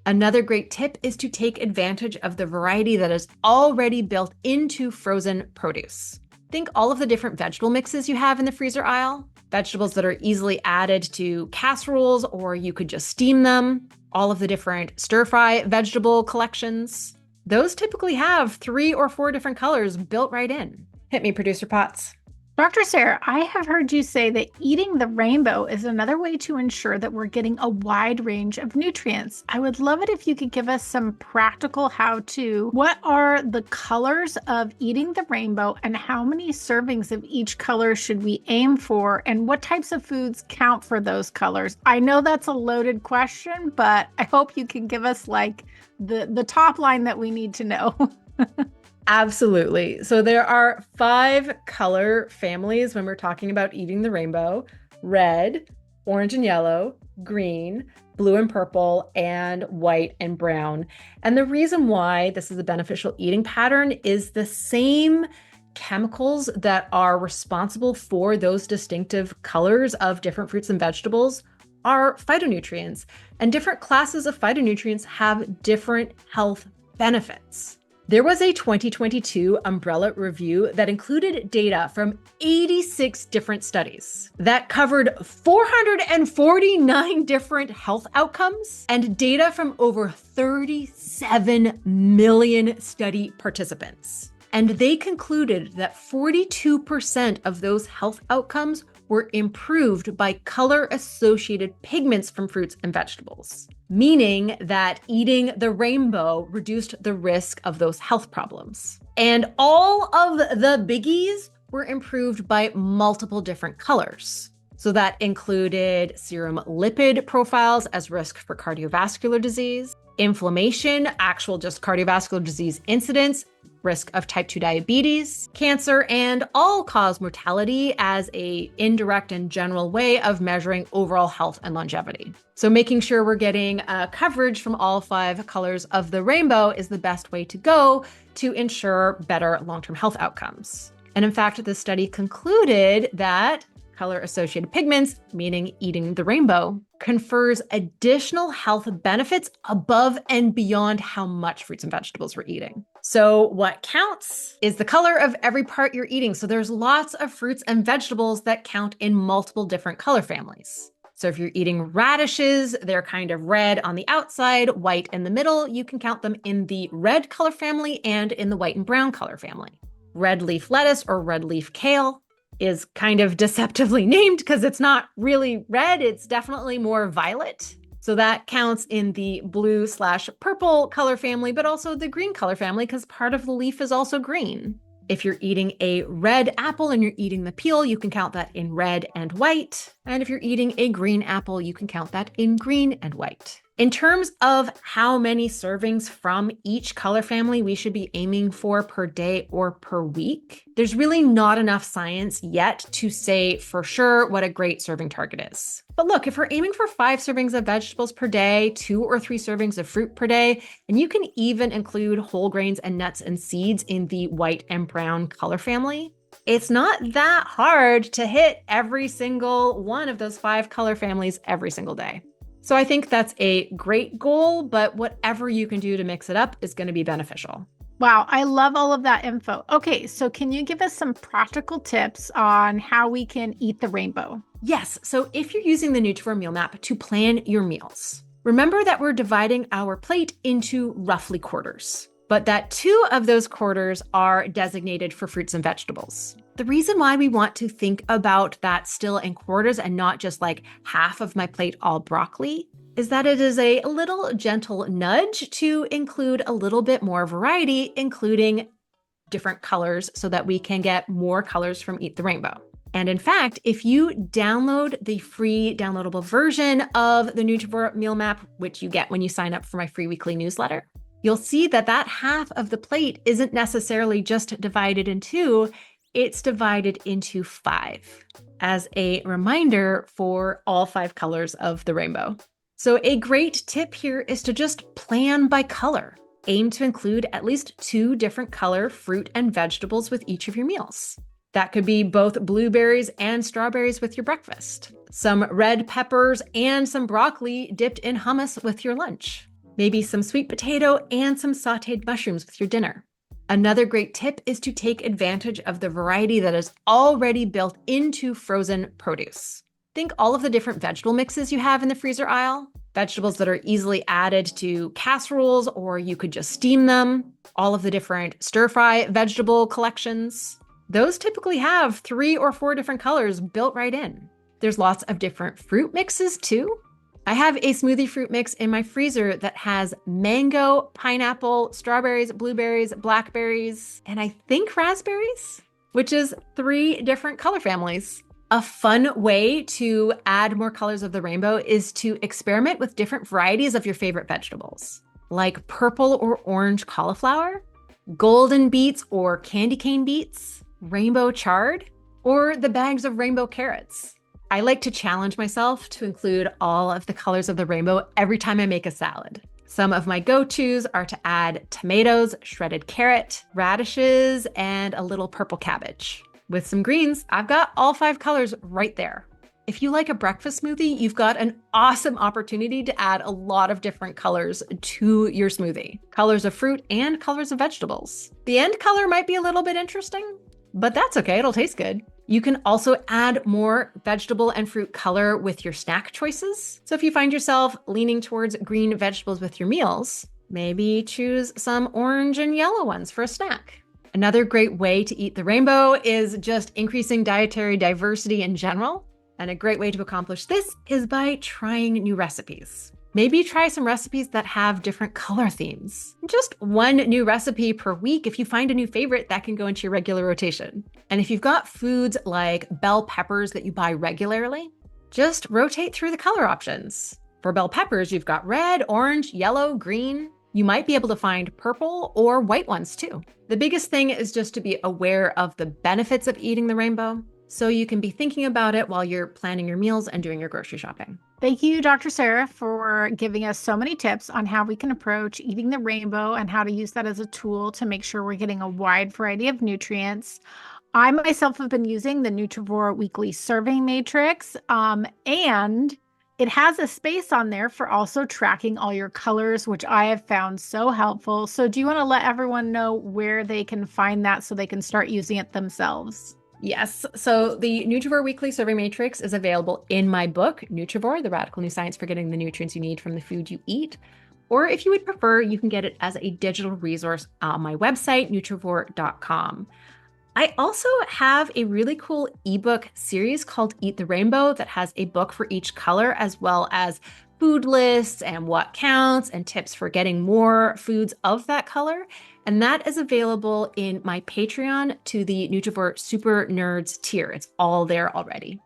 Another great tip is to take advantage of the variety that is already built into frozen produce. Think all of the different vegetable mixes you have in the freezer aisle, vegetables that are easily added to casseroles, or you could just steam them, all of the different stir-fry vegetable collections. Those typically have 3 or 4 different colors built right in. Hit me, Producer Potts. Dr. Sarah, I have heard you say that eating the rainbow is another way to ensure that we're getting a wide range of nutrients. I would love it if you could give us some practical how-to. What are the colors of eating the rainbow, and how many servings of each color should we aim for, and what types of foods count for those colors? I know that's a loaded question, but I hope you can give us like the top line that we need to know. Absolutely. So there are 5 color families when we're talking about eating the rainbow: red, orange and yellow, green, blue and purple, and white and brown. And the reason why this is a beneficial eating pattern is the same chemicals that are responsible for those distinctive colors of different fruits and vegetables are phytonutrients. And different classes of phytonutrients have different health benefits. There was a 2022 umbrella review that included data from 86 different studies that covered 449 different health outcomes and data from over 37 million study participants. And they concluded that 42% of those health outcomes were improved by color-associated pigments from fruits and vegetables, meaning that eating the rainbow reduced the risk of those health problems. And all of the biggies were improved by multiple different colors. So that included serum lipid profiles as risk for cardiovascular disease, inflammation, actual just cardiovascular disease incidence, risk of type 2 diabetes, cancer, and all-cause mortality as an indirect and general way of measuring overall health and longevity. So making sure we're getting coverage from all 5 colors of the rainbow is the best way to go to ensure better long-term health outcomes. And in fact, the study concluded that color-associated pigments, meaning eating the rainbow, confers additional health benefits above and beyond how much fruits and vegetables we're eating. So what counts is the color of every part you're eating. So there's lots of fruits and vegetables that count in multiple different color families. So if you're eating radishes, they're kind of red on the outside, white in the middle. You can count them in the red color family and in the white and brown color family. Red leaf lettuce or red leaf kale is kind of deceptively named because it's not really red. It's definitely more violet. So that counts in the blue/purple color family, but also the green color family because part of the leaf is also green. If you're eating a red apple and you're eating the peel, you can count that in red and white. And if you're eating a green apple, you can count that in green and white. In terms of how many servings from each color family we should be aiming for per day or per week, there's really not enough science yet to say for sure what a great serving target is. But look, if we're aiming for 5 servings of vegetables per day, 2 or 3 servings of fruit per day, and you can even include whole grains and nuts and seeds in the white and brown color family, it's not that hard to hit every single one of those 5 color families every single day. So I think that's a great goal, but whatever you can do to mix it up is going to be beneficial. Wow, I love all of that info. Okay, so can you give us some practical tips on how we can eat the rainbow? Yes, so if you're using the Nutrivore meal map to plan your meals, remember that we're dividing our plate into roughly quarters, but that 2 of those quarters are designated for fruits and vegetables. The reason why we want to think about that still in quarters and not just like half of my plate all broccoli is that it is a little gentle nudge to include a little bit more variety, including different colors so that we can get more colors from Eat the Rainbow. And in fact, if you download the free downloadable version of the Nutrivore meal map, which you get when you sign up for my free weekly newsletter, you'll see that that half of the plate isn't necessarily just divided in 2, it's divided into 5 as a reminder for all 5 colors of the rainbow. So a great tip here is to just plan by color. Aim to include at least 2 different color fruit and vegetables with each of your meals. That could be both blueberries and strawberries with your breakfast, some red peppers and some broccoli dipped in hummus with your lunch. Maybe some sweet potato and some sauteed mushrooms with your dinner. Another great tip is to take advantage of the variety that is already built into frozen produce. Think all of the different vegetable mixes you have in the freezer aisle, vegetables that are easily added to casseroles or you could just steam them, all of the different stir-fry vegetable collections. Those typically have 3 or 4 different colors built right in. There's lots of different fruit mixes too. I have a smoothie fruit mix in my freezer that has mango, pineapple, strawberries, blueberries, blackberries, and I think raspberries, which is 3 different color families. A fun way to add more colors of the rainbow is to experiment with different varieties of your favorite vegetables, like purple or orange cauliflower, golden beets or candy cane beets, rainbow chard, or the bags of rainbow carrots. I like to challenge myself to include all of the colors of the rainbow every time I make a salad. Some of my go-tos are to add tomatoes, shredded carrot, radishes, and a little purple cabbage. With some greens, I've got all 5 colors right there. If you like a breakfast smoothie, you've got an awesome opportunity to add a lot of different colors to your smoothie. Colors of fruit and colors of vegetables. The end color might be a little bit interesting, but that's okay, it'll taste good. You can also add more vegetable and fruit color with your snack choices. So if you find yourself leaning towards green vegetables with your meals, maybe choose some orange and yellow ones for a snack. Another great way to eat the rainbow is just increasing dietary diversity in general. And a great way to accomplish this is by trying new recipes. Maybe try some recipes that have different color themes. Just 1 new recipe per week if you find a new favorite that can go into your regular rotation. And if you've got foods like bell peppers that you buy regularly, just rotate through the color options. For bell peppers, you've got red, orange, yellow, green. You might be able to find purple or white ones too. The biggest thing is just to be aware of the benefits of eating the rainbow, so you can be thinking about it while you're planning your meals and doing your grocery shopping. Thank you, Dr. Sarah, for giving us so many tips on how we can approach eating the rainbow and how to use that as a tool to make sure we're getting a wide variety of nutrients. I myself have been using the Nutrivore weekly serving matrix, and it has a space on there for also tracking all your colors, which I have found so helpful. So do you want to let everyone know where they can find that so they can start using it themselves? Yes. So the Nutrivore Weekly Serving Matrix is available in my book, Nutrivore, The Radical New Science for Getting the Nutrients You Need from the Food You Eat. Or if you would prefer, you can get it as a digital resource on my website, Nutrivore.com. I also have a really cool ebook series called Eat the Rainbow that has a book for each color, as well as food lists and what counts and tips for getting more foods of that color. And that is available in my Patreon to the Nutrivore Super Nerds tier. It's all there already.